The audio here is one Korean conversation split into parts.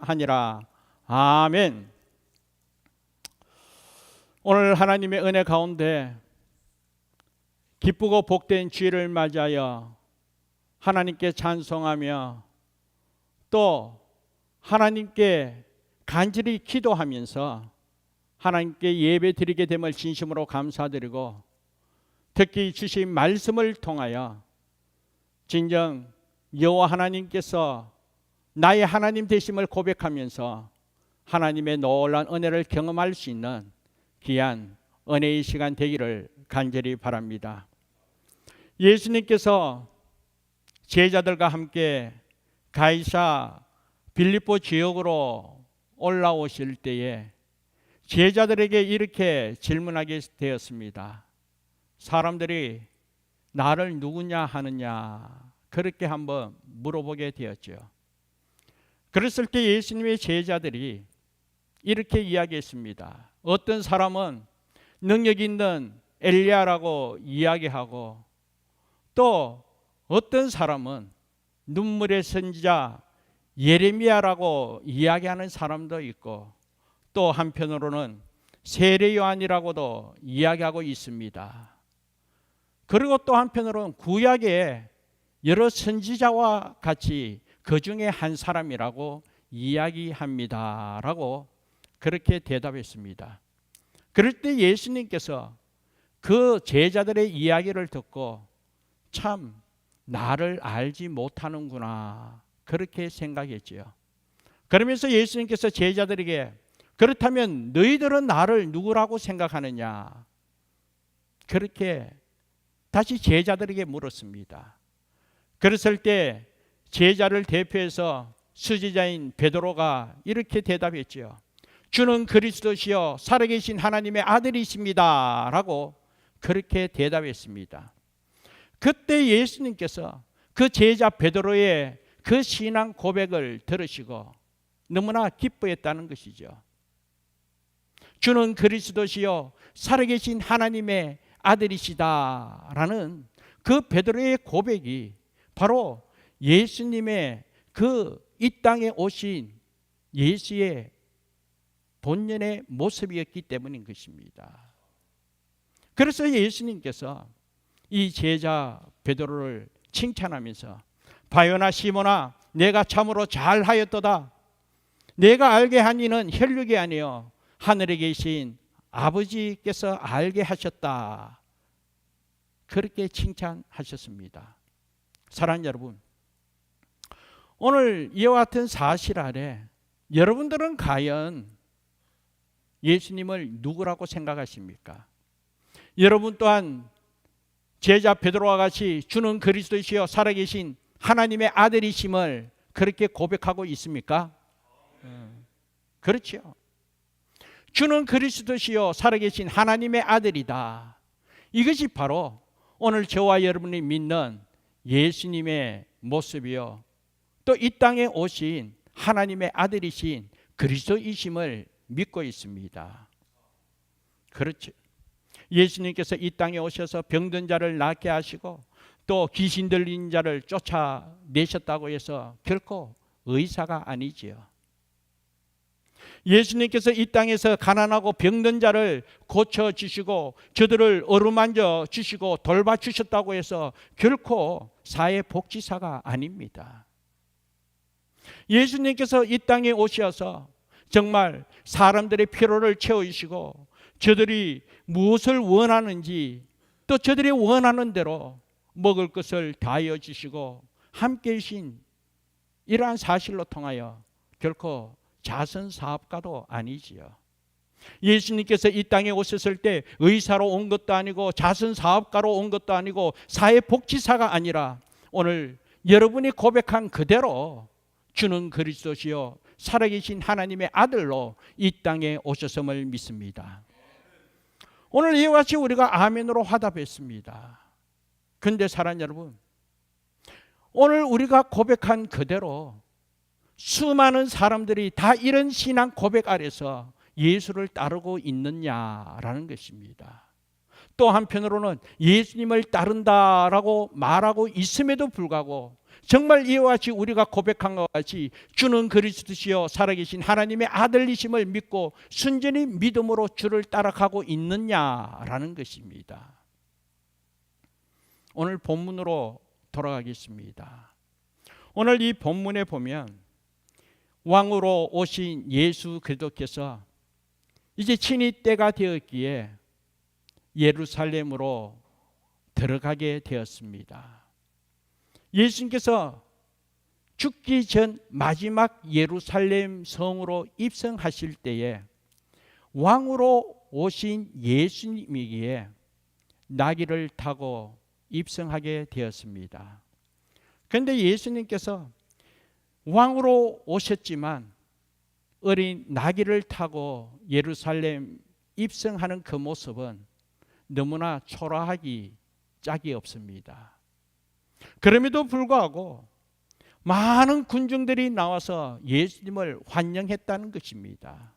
하니라. 아멘. 오늘 하나님의 은혜 가운데 기쁘고 복된 주일을 맞이하여 하나님께 찬송하며 또 하나님께 간절히 기도하면서 하나님께 예배 드리게 됨을 진심으로 감사드리고, 특히 주신 말씀을 통하여 진정 여호와 하나님께서 나의 하나님 되심을 고백하면서 하나님의 놀라운 은혜를 경험할 수 있는 귀한 은혜의 시간 되기를 간절히 바랍니다. 예수님께서 제자들과 함께 가이사 빌립보 지역으로 올라오실 때에 제자들에게 이렇게 질문하게 되었습니다. 사람들이 나를 누구냐 하느냐, 그렇게 한번 물어보게 되었죠. 그랬을 때 예수님의 제자들이 이렇게 이야기했습니다. 어떤 사람은 능력 있는 엘리야라고 이야기하고, 또 어떤 사람은 눈물의 선지자 예레미야라고 이야기하는 사람도 있고, 또 한편으로는 세례 요한이라고도 이야기하고 있습니다. 그리고 또 한편으로는 구약의 여러 선지자와 같이 그 중에 한 사람이라고 이야기합니다 라고 그렇게 대답했습니다. 그럴 때 예수님께서 그 제자들의 이야기를 듣고 참 나를 알지 못하는구나, 그렇게 생각했지요. 그러면서 예수님께서 제자들에게 그렇다면 너희들은 나를 누구라고 생각하느냐, 그렇게 다시 제자들에게 물었습니다. 그랬을 때 제자를 대표해서 수지자인 베드로가 이렇게 대답했지요. 주는 그리스도시요 살아계신 하나님의 아들이십니다 라고 그렇게 대답했습니다. 그때 예수님께서 그 제자 베드로의 그 신앙 고백을 들으시고 너무나 기뻐했다는 것이죠. 주는 그리스도시요 살아계신 하나님의 아들이시다라는 그 베드로의 고백이 바로 예수님의 그 이 땅에 오신 예수의 본연의 모습이었기 때문인 것입니다. 그래서 예수님께서 이 제자 베드로를 칭찬하면서 바요나 시몬아 내가 참으로 잘하였도다. 내가 알게 한 이는 혈육이 아니요 하늘에 계신 아버지께서 알게 하셨다. 그렇게 칭찬하셨습니다. 사랑하는 여러분, 오늘 이와 같은 사실 아래 여러분들은 과연 예수님을 누구라고 생각하십니까? 여러분 또한 제자 베드로와 같이 주는 그리스도시요 살아계신 하나님의 아들이심을 그렇게 고백하고 있습니까? 그렇죠. 주는 그리스도시요 살아계신 하나님의 아들이다. 이것이 바로 오늘 저와 여러분이 믿는 예수님의 모습이요 또 이 땅에 오신 하나님의 아들이신 그리스도이심을 믿고 있습니다. 그렇죠. 예수님께서 이 땅에 오셔서 병든 자를 낫게 하시고 또 귀신 들린 자를 쫓아내셨다고 해서 결코 의사가 아니지요. 예수님께서 이 땅에서 가난하고 병든 자를 고쳐주시고 저들을 어루만져 주시고 돌봐주셨다고 해서 결코 사회복지사가 아닙니다. 예수님께서 이 땅에 오셔서 정말 사람들의 필요를 채워주시고 저들이 무엇을 원하는지 또 저들이 원하는 대로 먹을 것을 다하여 주시고 함께 계신 이러한 사실로 통하여 결코 자선사업가도 아니지요. 예수님께서 이 땅에 오셨을 때 의사로 온 것도 아니고 자선사업가로 온 것도 아니고 사회복지사가 아니라 오늘 여러분이 고백한 그대로 주는 그리스도시요 살아계신 하나님의 아들로 이 땅에 오셨음을 믿습니다. 오늘 이와 같이 우리가 아멘으로 화답했습니다. 그런데 사랑하는 여러분, 오늘 우리가 고백한 그대로 수많은 사람들이 다 이런 신앙 고백 아래서 예수를 따르고 있느냐라는 것입니다. 또 한편으로는 예수님을 따른다라고 말하고 있음에도 불구하고 정말 이와 같이 우리가 고백한 것 같이 주는 그리스도시요 살아계신 하나님의 아들이심을 믿고 순전히 믿음으로 주를 따라가고 있느냐라는 것입니다. 오늘 본문으로 돌아가겠습니다. 오늘 이 본문에 보면 왕으로 오신 예수 그리스도께서 이제 친히 때가 되었기에 예루살렘으로 들어가게 되었습니다. 예수님께서 죽기 전 마지막 예루살렘 성으로 입성하실 때에 왕으로 오신 예수님이기에 나귀를 타고 입성하게 되었습니다. 그런데 예수님께서 왕으로 오셨지만 어린 나귀를 타고 예루살렘 입성하는 그 모습은 너무나 초라하기 짝이 없습니다. 그럼에도 불구하고 많은 군중들이 나와서 예수님을 환영했다는 것입니다.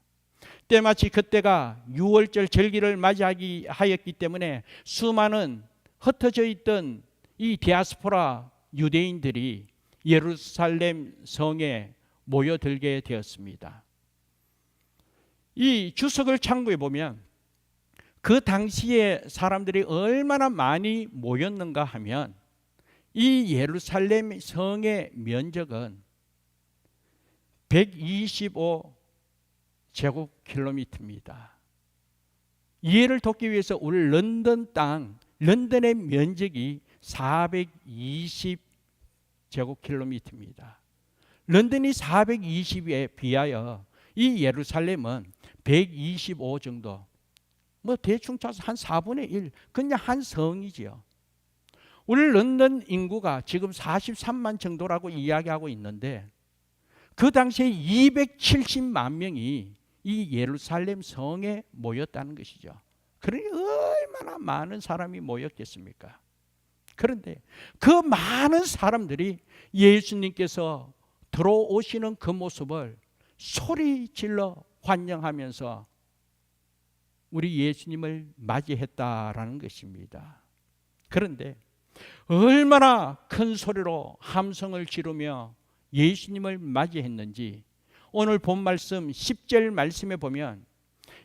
때마치 그때가 유월절 절기를 맞이하기 하였기 때문에 수많은 흩어져 있던 이 디아스포라 유대인들이 예루살렘 성에 모여들게 되었습니다. 이 주석을 참고해 보면 그 당시에 사람들이 얼마나 많이 모였는가 하면 이 예루살렘 성의 면적은 125제곱킬로미터입니다. 이해를 돕기 위해서 우리 런던 땅, 런던의 면적이 420제곱킬로미터입니다. 런던이 420에 비하여 이 예루살렘은 125 정도, 뭐 대충 짜서 한 4분의 1, 그냥 한 성이지요. 우리 런던 인구가 지금 43만 정도라고 이야기하고 있는데 그 당시에 270만 명이 이 예루살렘 성에 모였다는 것이죠. 그러니 얼마나 많은 사람이 모였겠습니까? 그런데 그 많은 사람들이 예수님께서 들어오시는 그 모습을 소리 질러 환영하면서 우리 예수님을 맞이했다라는 것입니다. 그런데 얼마나 큰 소리로 함성을 지르며 예수님을 맞이했는지 오늘 본 말씀 10절 말씀에 보면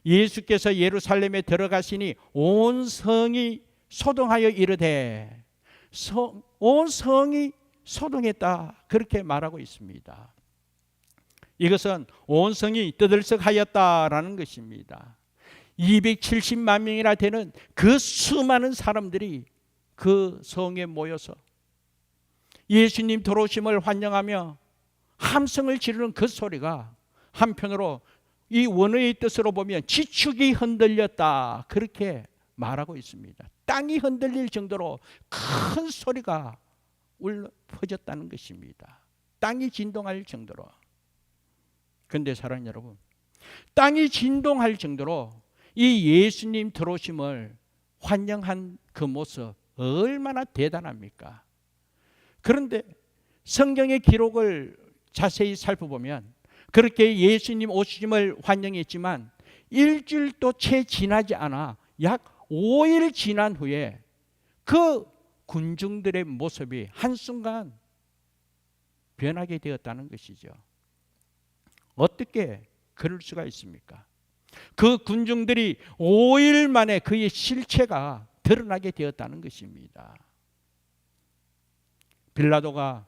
예수께서 예루살렘에 들어가시니 온 성이 소동하여 이르되, 온 성이 소동했다 그렇게 말하고 있습니다. 이것은 온 성이 떠들썩하였다라는 것입니다. 270만 명이나 되는 그 수많은 사람들이 그 성에 모여서 예수님 들어오심을 환영하며 함성을 지르는 그 소리가 한편으로 이 원어의 뜻으로 보면 지축이 흔들렸다 그렇게 말하고 있습니다. 땅이 흔들릴 정도로 큰 소리가 울려 퍼졌다는 것입니다. 땅이 진동할 정도로. 그런데 사랑하는 여러분, 땅이 진동할 정도로 이 예수님 들어오심을 환영한 그 모습 얼마나 대단합니까? 그런데 성경의 기록을 자세히 살펴보면 그렇게 예수님 오심을 환영했지만 일주일도 채 지나지 않아 약 5일 지난 후에 그 군중들의 모습이 한순간 변하게 되었다는 것이죠. 어떻게 그럴 수가 있습니까? 그 군중들이 5일 만에 그의 실체가 드러나게 되었다는 것입니다. 빌라도가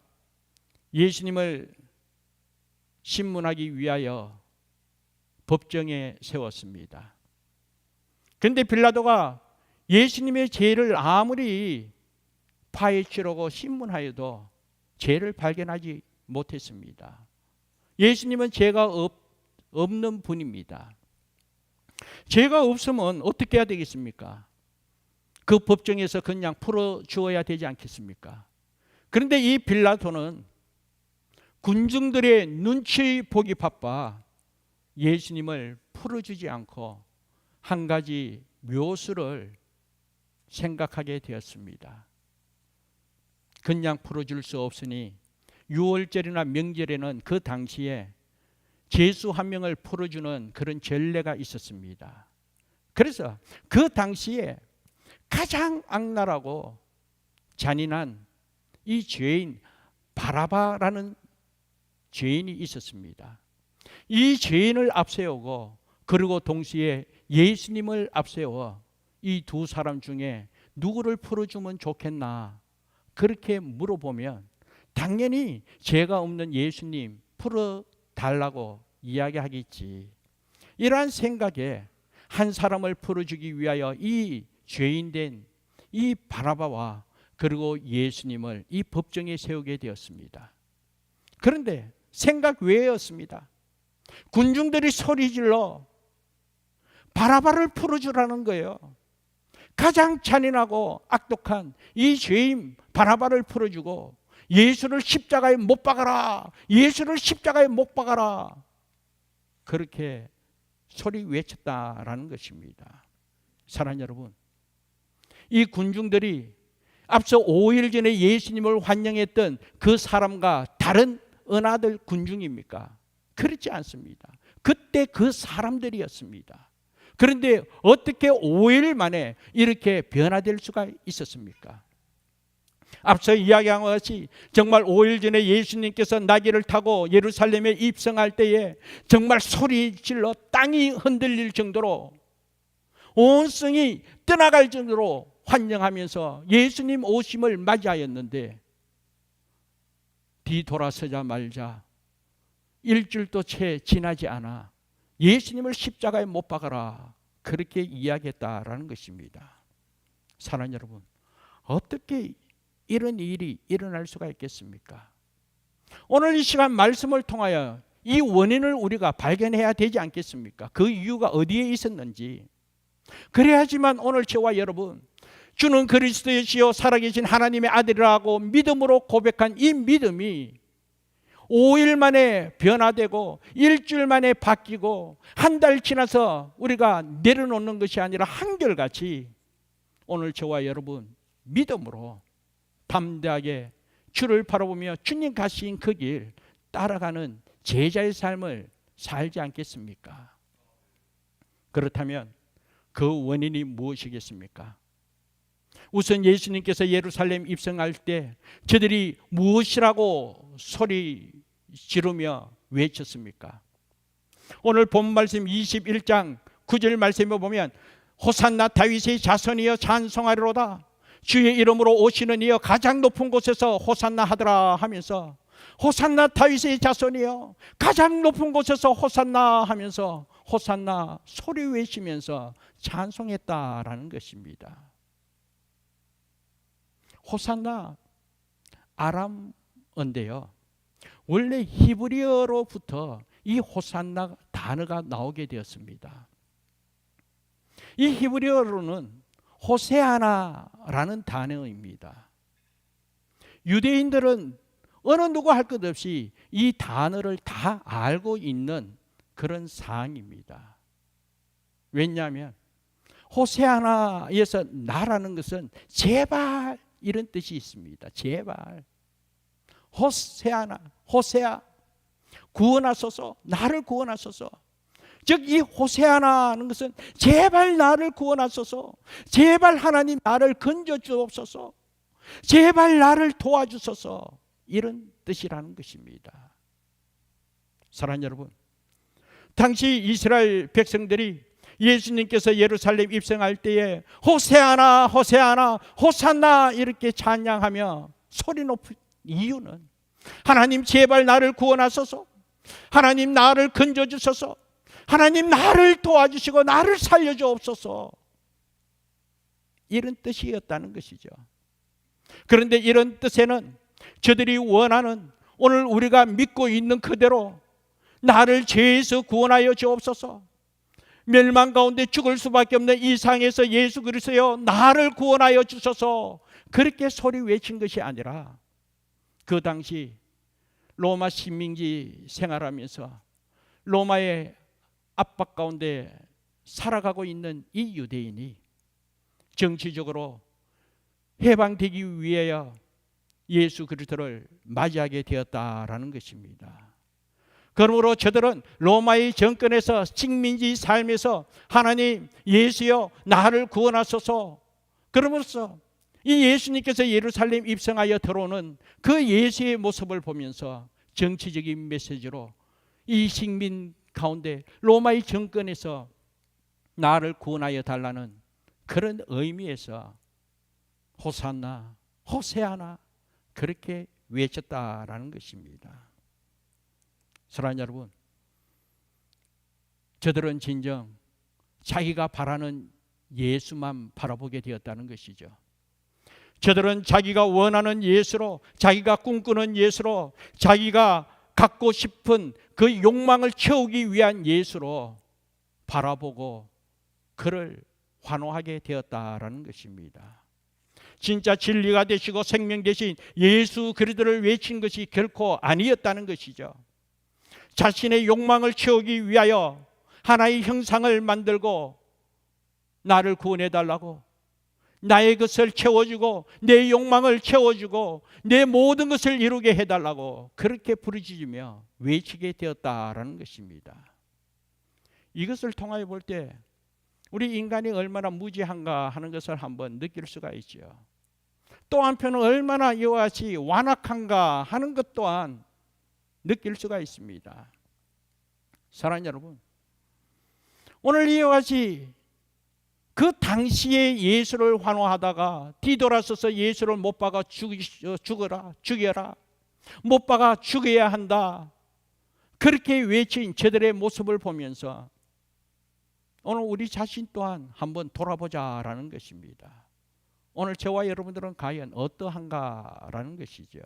예수님을 신문하기 위하여 법정에 세웠습니다. 그런데 빌라도가 예수님의 죄를 아무리 파헤치려고 신문하여도 죄를 발견하지 못했습니다. 예수님은 죄가 없는 분입니다. 죄가 없으면 어떻게 해야 되겠습니까? 그 법정에서 그냥 풀어주어야 되지 않겠습니까? 그런데 이 빌라도는 군중들의 눈치 보기 바빠 예수님을 풀어주지 않고 한 가지 묘수를 생각하게 되었습니다. 그냥 풀어줄 수 없으니 유월절이나 명절에는 그 당시에 죄수 한 명을 풀어주는 그런 전례가 있었습니다. 그래서 그 당시에 가장 악랄하고 잔인한 이 죄인 바라바라는 죄인이 있었습니다. 이 죄인을 앞세우고 그리고 동시에 예수님을 앞세워 이 두 사람 중에 누구를 풀어주면 좋겠나 그렇게 물어보면 당연히 죄가 없는 예수님 풀어달라고 이야기하겠지. 이러한 생각에 한 사람을 풀어주기 위하여 이 죄인된 이 바라바와 그리고 예수님을 이 법정에 세우게 되었습니다. 그런데 생각 외였습니다. 군중들이 소리질러 바라바를 풀어주라는 거예요. 가장 잔인하고 악독한 이 죄인 바라바를 풀어주고 예수를 십자가에 못 박아라, 예수를 십자가에 못 박아라, 그렇게 소리 외쳤다라는 것입니다. 사랑하는 여러분, 이 군중들이 앞서 5일 전에 예수님을 환영했던 그 사람과 다른 은하들 군중입니까? 그렇지 않습니다. 그때 그 사람들이었습니다. 그런데 어떻게 5일 만에 이렇게 변화될 수가 있었습니까? 앞서 이야기한 것 같이 정말 5일 전에 예수님께서 나귀를 타고 예루살렘에 입성할 때에 정말 소리질러 땅이 흔들릴 정도로 온 성이 떠나갈 정도로 환영하면서 예수님 오심을 맞이하였는데 뒤돌아서자마자 일주일도 채 지나지 않아 예수님을 십자가에 못 박아라 그렇게 이야기했다라는 것입니다. 사랑하는 여러분, 어떻게 이런 일이 일어날 수가 있겠습니까? 오늘 이 시간 말씀을 통하여 이 원인을 우리가 발견해야 되지 않겠습니까? 그 이유가 어디에 있었는지. 그래야지만 오늘 저와 여러분, 주는 그리스도이시요 살아계신 하나님의 아들이라고 믿음으로 고백한 이 믿음이 5일 만에 변화되고 일주일 만에 바뀌고 한 달 지나서 우리가 내려놓는 것이 아니라 한결같이 오늘 저와 여러분 믿음으로 담대하게 주를 바라보며 주님 가신 그 길 따라가는 제자의 삶을 살지 않겠습니까? 그렇다면 그 원인이 무엇이겠습니까? 우선 예수님께서 예루살렘 입성할 때 저들이 무엇이라고 소리 지르며 외쳤습니까? 오늘 본 말씀 21장 9절 말씀에 보면 호산나 다윗의 자손이여 찬송하리로다, 주의 이름으로 오시는 이여 가장 높은 곳에서 호산나 하더라 하면서 호산나 다윗의 자손이여 가장 높은 곳에서 호산나 하면서 호산나 소리 외치면서 찬송했다라는 것입니다. 호산나 아람어인데요, 원래 히브리어로부터 이 호산나 단어가 나오게 되었습니다. 이 히브리어로는 호세아나라는 단어입니다. 유대인들은 어느 누구 할 것 없이 이 단어를 다 알고 있는 그런 사항입니다. 왜냐하면 호세아나에서 나라는 것은 제발 이런 뜻이 있습니다. 제발. 호세아나, 호세아, 구원하소서, 나를 구원하소서. 즉 이 호세아나는 것은 제발 나를 구원하소서, 제발 하나님 나를 건져주옵소서, 제발 나를 도와주소서, 이런 뜻이라는 것입니다. 사랑하는 여러분, 당시 이스라엘 백성들이 예수님께서 예루살렘 입성할 때에 호세아나 호세아나 호산나 이렇게 찬양하며 소리 높은 이유는 하나님 제발 나를 구원하소서, 하나님 나를 건져주소서, 하나님 나를 도와주시고 나를 살려주옵소서, 이런 뜻이었다는 것이죠. 그런데 이런 뜻에는 저들이 원하는 오늘 우리가 믿고 있는 그대로 나를 죄에서 구원하여 주옵소서, 멸망 가운데 죽을 수밖에 없는 이 상에서 예수 그리스도여 나를 구원하여 주소서, 그렇게 소리 외친 것이 아니라 그 당시 로마 식민지 생활하면서 로마의 압박 가운데 살아가고 있는 이 유대인이 정치적으로 해방되기 위하여 예수 그리스도를 맞이하게 되었다라는 것입니다. 그러므로 저들은 로마의 정권에서 식민지 삶에서 하나님 예수여 나를 구원하소서, 그러면서 이 예수님께서 예루살렘 입성하여 들어오는 그 예수의 모습을 보면서 정치적인 메시지로 이 식민 가운데 로마의 정권에서 나를 구원하여 달라는 그런 의미에서 호산나, 호세아나 그렇게 외쳤다라는 것입니다. 사랑하는 여러분, 저들은 진정 자기가 바라는 예수만 바라보게 되었다는 것이죠. 저들은 자기가 원하는 예수로, 자기가 꿈꾸는 예수로, 자기가 갖고 싶은 그 욕망을 채우기 위한 예수로 바라보고 그를 환호하게 되었다라는 것입니다. 진짜 진리가 되시고 생명 되신 예수 그리스도를 외친 것이 결코 아니었다는 것이죠. 자신의 욕망을 채우기 위하여 하나의 형상을 만들고 나를 구원해달라고, 나의 것을 채워주고 내 욕망을 채워주고 내 모든 것을 이루게 해달라고 그렇게 부르짖으며 외치게 되었다라는 것입니다. 이것을 통하여 볼 때 우리 인간이 얼마나 무지한가 하는 것을 한번 느낄 수가 있죠. 또 한편은 얼마나 이와 같이 완악한가 하는 것 또한 느낄 수가 있습니다. 사랑하는 여러분, 오늘 이와 같이 그 당시에 예수를 환호하다가 뒤돌아서서 예수를 못 박아 죽여라, 못 박아 죽여야 한다, 그렇게 외친 저들의 모습을 보면서 오늘 우리 자신 또한 한번 돌아보자라는 것입니다. 오늘 저와 여러분들은 과연 어떠한가라는 것이죠.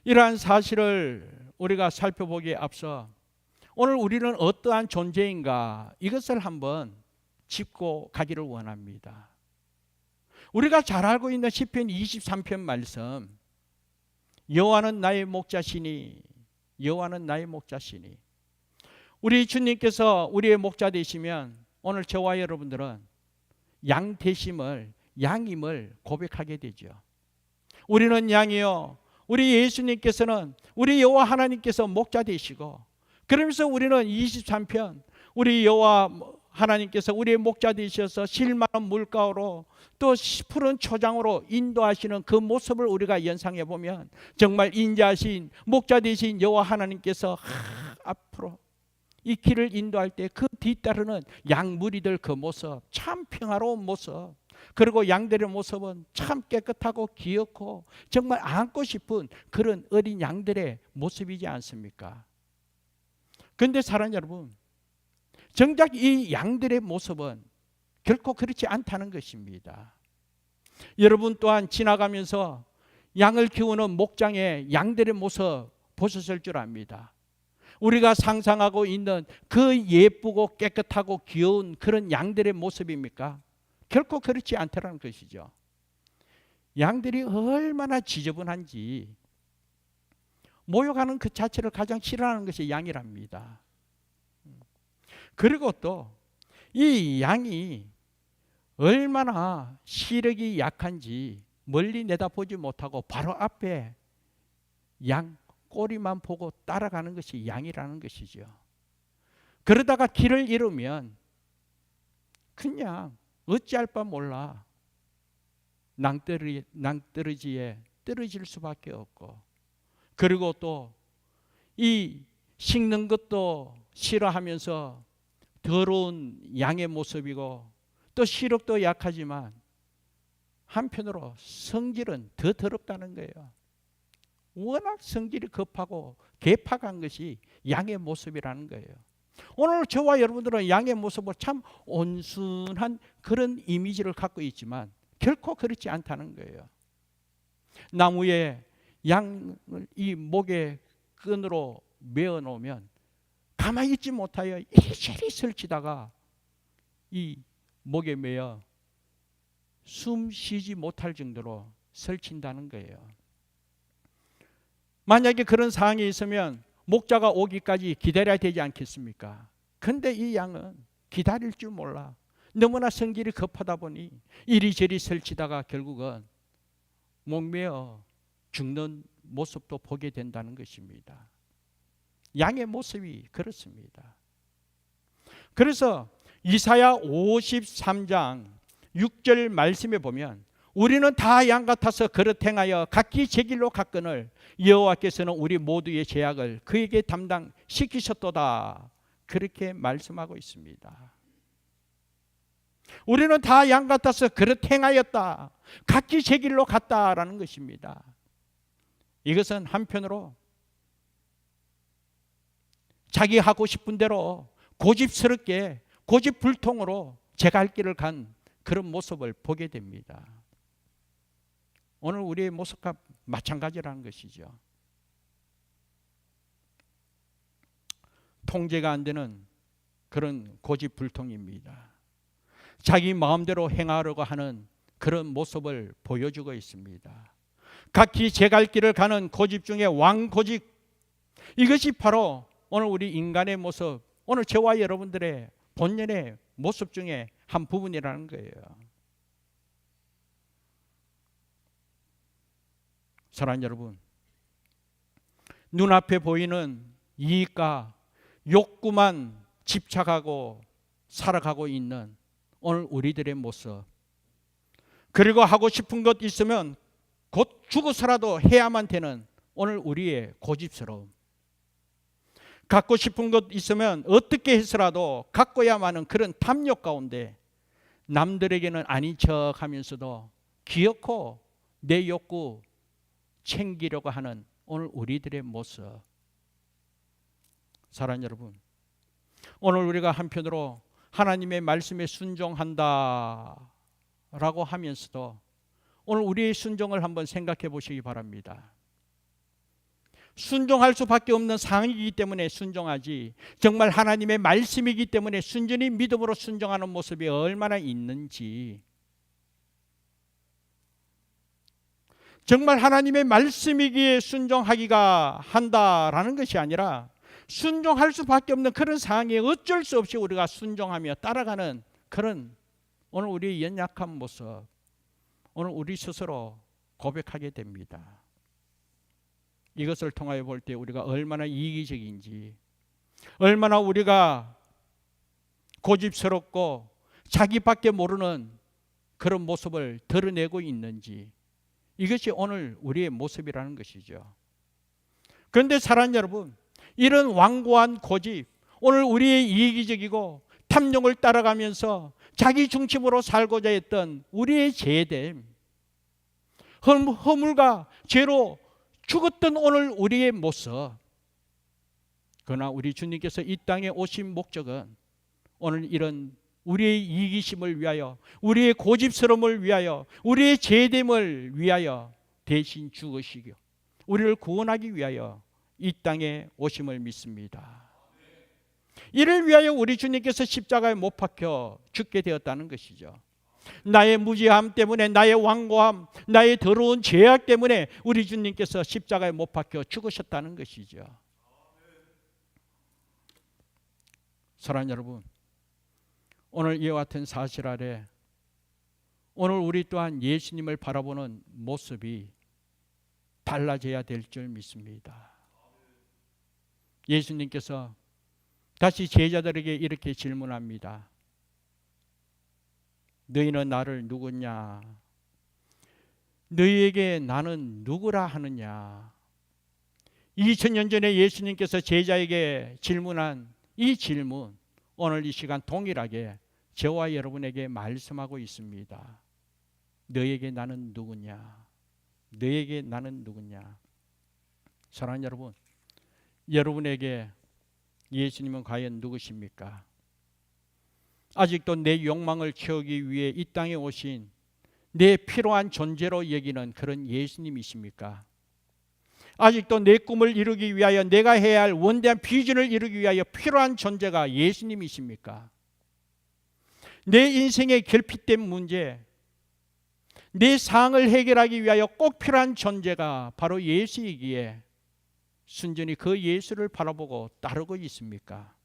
이러한 사실을 우리가 살펴보기에 앞서 오늘 우리는 어떠한 존재인가 이것을 한번 짚고 가기를 원합니다. 우리가 잘 알고 있는 시편 23편 말씀, 여호와는 나의 목자시니, 여호와는 나의 목자시니. 우리 주님께서 우리의 목자 되시면 오늘 저와 여러분들은 양 되심을, 양임을 고백하게 되죠. 우리는 양이요, 우리 예수님께서는, 우리 여호와 하나님께서 목자 되시고, 그러면서 우리는 23편 우리 여호와 하나님께서 우리의 목자 되셔서 실만한 물가로 또 푸른 초장으로 인도하시는 그 모습을 우리가 연상해 보면 정말 인자하신 목자 되신 여호와 하나님께서 앞으로 이 길을 인도할 때 그 뒤따르는 양무리들 그 모습, 참 평화로운 모습, 그리고 양들의 모습은 참 깨끗하고 귀엽고 정말 안고 싶은 그런 어린 양들의 모습이지 않습니까? 그런데 사랑하는 여러분, 정작 이 양들의 모습은 결코 그렇지 않다는 것입니다. 여러분 또한 지나가면서 양을 키우는 목장의 양들의 모습 보셨을 줄 압니다. 우리가 상상하고 있는 그 예쁘고 깨끗하고 귀여운 그런 양들의 모습입니까? 결코 그렇지 않다는 것이죠. 양들이 얼마나 지저분한지 모욕하는 그 자체를 가장 싫어하는 것이 양이랍니다. 그리고 또 이 양이 얼마나 시력이 약한지 멀리 내다보지 못하고 바로 앞에 양 꼬리만 보고 따라가는 것이 양이라는 것이죠. 그러다가 길을 잃으면 그냥 어찌할 바 몰라 낭떠러지에 떨어질 수밖에 없고, 그리고 또 이 식는 것도 싫어하면서 더러운 양의 모습이고 또 시력도 약하지만 한편으로 성질은 더 더럽다는 거예요. 워낙 성질이 급하고 개팍한 것이 양의 모습이라는 거예요. 오늘 저와 여러분들은 양의 모습을 참 온순한 그런 이미지를 갖고 있지만 결코 그렇지 않다는 거예요. 나무에 양을 이 목에 끈으로 메어 놓으면 가만히 있지 못하여 이리저리 설치다가 이 목에 매어 숨 쉬지 못할 정도로 설친다는 거예요. 만약에 그런 상황이 있으면 목자가 오기까지 기다려야 되지 않겠습니까? 근데 이 양은 기다릴 줄 몰라. 너무나 성질이 급하다 보니 이리저리 설치다가 결국은 목매어 죽는 모습도 보게 된다는 것입니다. 양의 모습이 그렇습니다. 그래서 이사야 53장 6절 말씀에 보면 우리는 다 양 같아서 그릇 행하여 각기 제 길로 갔거늘 여호와께서는 우리 모두의 죄악을 그에게 담당시키셨도다. 그렇게 말씀하고 있습니다. 우리는 다 양 같아서 그릇 행하였다. 각기 제 길로 갔다라는 것입니다. 이것은 한편으로 자기 하고 싶은 대로 고집스럽게 고집불통으로 제 갈 길을 간 그런 모습을 보게 됩니다. 오늘 우리의 모습과 마찬가지라는 것이죠. 통제가 안 되는 그런 고집불통입니다. 자기 마음대로 행하려고 하는 그런 모습을 보여주고 있습니다. 각기 제 갈 길을 가는 고집 중에 왕고집, 이것이 바로 오늘 우리 인간의 모습, 오늘 저와 여러분들의 본연의 모습 중에 한 부분이라는 거예요. 사랑하는 여러분, 눈앞에 보이는 이익과 욕구만 집착하고 살아가고 있는 오늘 우리들의 모습, 그리고 하고 싶은 것 있으면 곧 죽어서라도 해야만 되는 오늘 우리의 고집스러움, 갖고 싶은 것 있으면 어떻게 해서라도 갖고야만 하는 그런 탐욕 가운데 남들에게는 아닌 척 하면서도 기어코 내 욕구 챙기려고 하는 오늘 우리들의 모습. 사랑하는 여러분, 오늘 우리가 한편으로 하나님의 말씀에 순종한다 라고 하면서도 오늘 우리의 순종을 한번 생각해 보시기 바랍니다. 순종할 수밖에 없는 상황이기 때문에 순종하지, 정말 하나님의 말씀이기 때문에 순전히 믿음으로 순종하는 모습이 얼마나 있는지, 정말 하나님의 말씀이기에 순종하기가 한다라는 것이 아니라 순종할 수밖에 없는 그런 상황에 어쩔 수 없이 우리가 순종하며 따라가는 그런 오늘 우리의 연약한 모습, 오늘 우리 스스로 고백하게 됩니다. 이것을 통하여 볼 때 우리가 얼마나 이기적인지, 얼마나 우리가 고집스럽고 자기밖에 모르는 그런 모습을 드러내고 있는지, 이것이 오늘 우리의 모습이라는 것이죠. 그런데 사랑하는 여러분, 이런 완고한 고집, 오늘 우리의 이기적이고 탐욕을 따라가면서 자기 중심으로 살고자 했던 우리의 죄됨, 허물과 죄로 죽었던 오늘 우리의 모습, 그러나 우리 주님께서 이 땅에 오신 목적은 오늘 이런 우리의 이기심을 위하여, 우리의 고집스러움을 위하여, 우리의 죄됨을 위하여 대신 죽으시고 우리를 구원하기 위하여 이 땅에 오심을 믿습니다. 이를 위하여 우리 주님께서 십자가에 못 박혀 죽게 되었다는 것이죠. 나의 무지함 때문에, 나의 완고함, 나의 더러운 죄악 때문에 우리 주님께서 십자가에 못 박혀 죽으셨다는 것이죠. 사랑하는 여러분, 오늘 이와 같은 사실 아래 오늘 우리 또한 예수님을 바라보는 모습이 달라져야 될 줄 믿습니다. 예수님께서 다시 제자들에게 이렇게 질문합니다. 너희는 나를 누구냐? 너희에게 나는 누구라 하느냐? 2000년 전에 예수님께서 제자에게 질문한 이 질문, 오늘 이 시간 동일하게 저와 여러분에게 말씀하고 있습니다. 너에게 나는 누구냐? 너에게 나는 누구냐? 사랑하는 여러분, 여러분에게 예수님은 과연 누구십니까? 아직도 내 욕망을 채우기 위해 이 땅에 오신 내 필요한 존재로 여기는 그런 예수님이십니까? 아직도 내 꿈을 이루기 위하여, 내가 해야 할 원대한 비전을 이루기 위하여 필요한 존재가 예수님이십니까? 내 인생의 결핍된 문제, 내 상을 해결하기 위하여 꼭 필요한 존재가 바로 예수이기에 순전히 그 예수를 바라보고 따르고 있습니까?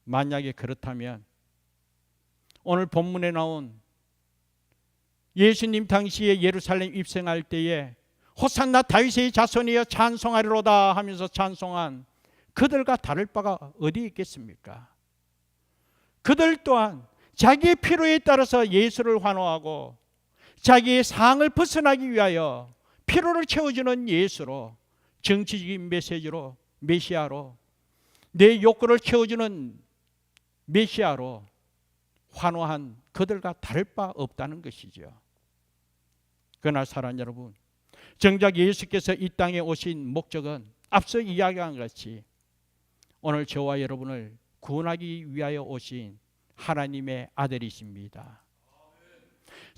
만약에 그렇다면 오늘 본문에 나온 예수님 당시에 예루살렘 입성할 때에 호산나 다윗의 자손이여 찬송하리로다 하면서 찬송한 그들과 다를 바가 어디 있겠습니까? 그들 또한 자기의 필요에 따라서 예수를 환호하고 자기의 상을 벗어나기 위하여 필요를 채워주는 예수로, 정치적인 메시지로, 메시아로, 내 욕구를 채워주는 메시아로 환호한 그들과 다를 바 없다는 것이죠. 그러나 사랑하는 여러분, 정작 예수께서 이 땅에 오신 목적은 앞서 이야기한 것이 오늘 저와 여러분을 구원하기 위하여 오신 하나님의 아들이십니다.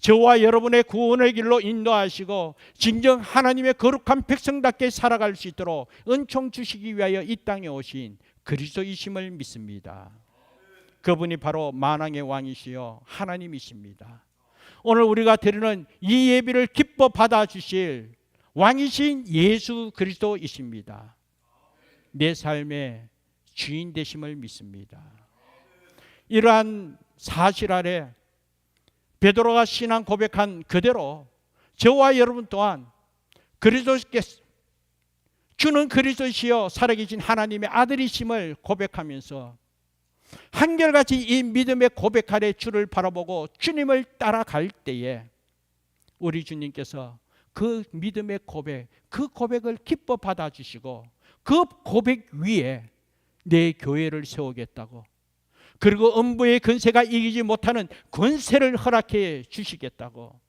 저와 여러분의 구원의 길로 인도하시고 진정 하나님의 거룩한 백성답게 살아갈 수 있도록 은총 주시기 위하여 이 땅에 오신 그리스도이심을 믿습니다. 그분이 바로 만왕의 왕이시여 하나님이십니다. 오늘 우리가 드리는 이 예배를 기뻐 받아주실 왕이신 예수 그리스도이십니다. 내 삶의 주인 되심을 믿습니다. 이러한 사실 아래 베드로가 신앙 고백한 그대로 저와 여러분 또한 그리스도께서 주는 그리스도시여 살아계신 하나님의 아들이심을 고백하면서 한결같이 이 믿음의 고백 아래 주를 바라보고 주님을 따라갈 때에 우리 주님께서 그 믿음의 고백, 그 고백을 기뻐 받아주시고 그 고백 위에 내 교회를 세우겠다고, 그리고 음부의 권세가 이기지 못하는 권세를 허락해 주시겠다고,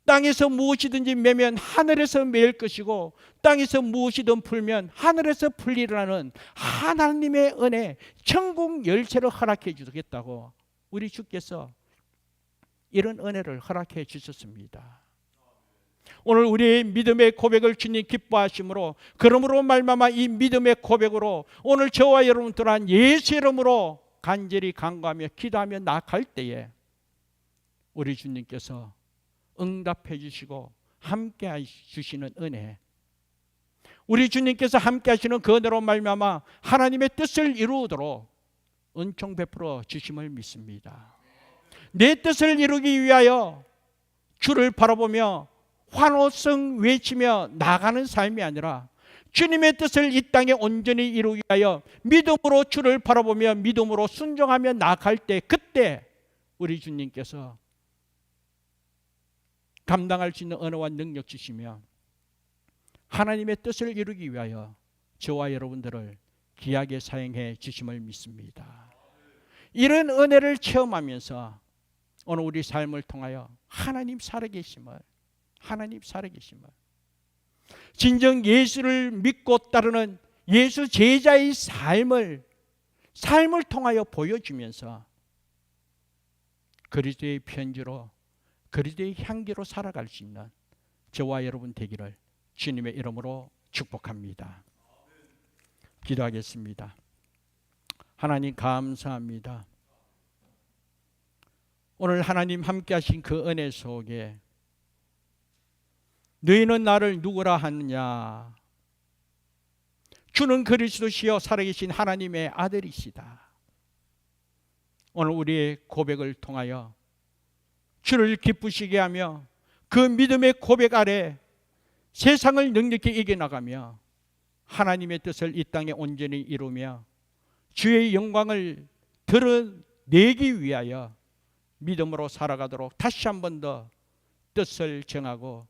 땅에서 무엇이든지 매면 하늘에서 매일 것이고 땅에서 무엇이든 풀면 하늘에서 풀리라는 하나님의 은혜, 천국 열쇠를 허락해 주겠다고 우리 주께서 이런 은혜를 허락해 주셨습니다. 오늘 우리의 믿음의 고백을 주님 기뻐하심으로, 그러므로 말미암아 이 믿음의 고백으로 오늘 저와 여러분 또한 예수 이름으로 간절히 간구하며 기도하며 나아갈 때에 우리 주님께서 응답해 주시고 함께 해주시는 은혜, 우리 주님께서 함께 하시는 그 은혜로 말미암아 하나님의 뜻을 이루도록 은총 베풀어 주심을 믿습니다. 내 뜻을 이루기 위하여 주를 바라보며 환호성 외치며 나가는 삶이 아니라 주님의 뜻을 이 땅에 온전히 이루기 위하여 믿음으로 주를 바라보며 믿음으로 순종하며 나아갈 때, 그때 우리 주님께서 감당할 수 있는 언어와 능력 주시며 하나님의 뜻을 이루기 위하여 저와 여러분들을 귀하게 사용해 주심을 믿습니다. 이런 은혜를 체험하면서 오늘 우리 삶을 통하여 하나님 살아계심을, 진정 예수를 믿고 따르는 예수 제자의 삶을 통하여 보여주면서 그리스도의 편지로, 그리스도의 향기로 살아갈 수 있는 저와 여러분 되기를 주님의 이름으로 축복합니다. 기도하겠습니다. 하나님 감사합니다. 오늘 하나님 함께 하신 그 은혜 속에 너희는 나를 누구라 하느냐, 주는 그리스도시여 살아계신 하나님의 아들이시다. 오늘 우리의 고백을 통하여 주를 기쁘시게 하며 그 믿음의 고백 아래 세상을 능력히 이겨나가며 하나님의 뜻을 이 땅에 온전히 이루며 주의 영광을 드러내기 위하여 믿음으로 살아가도록 다시 한 번 더 뜻을 정하고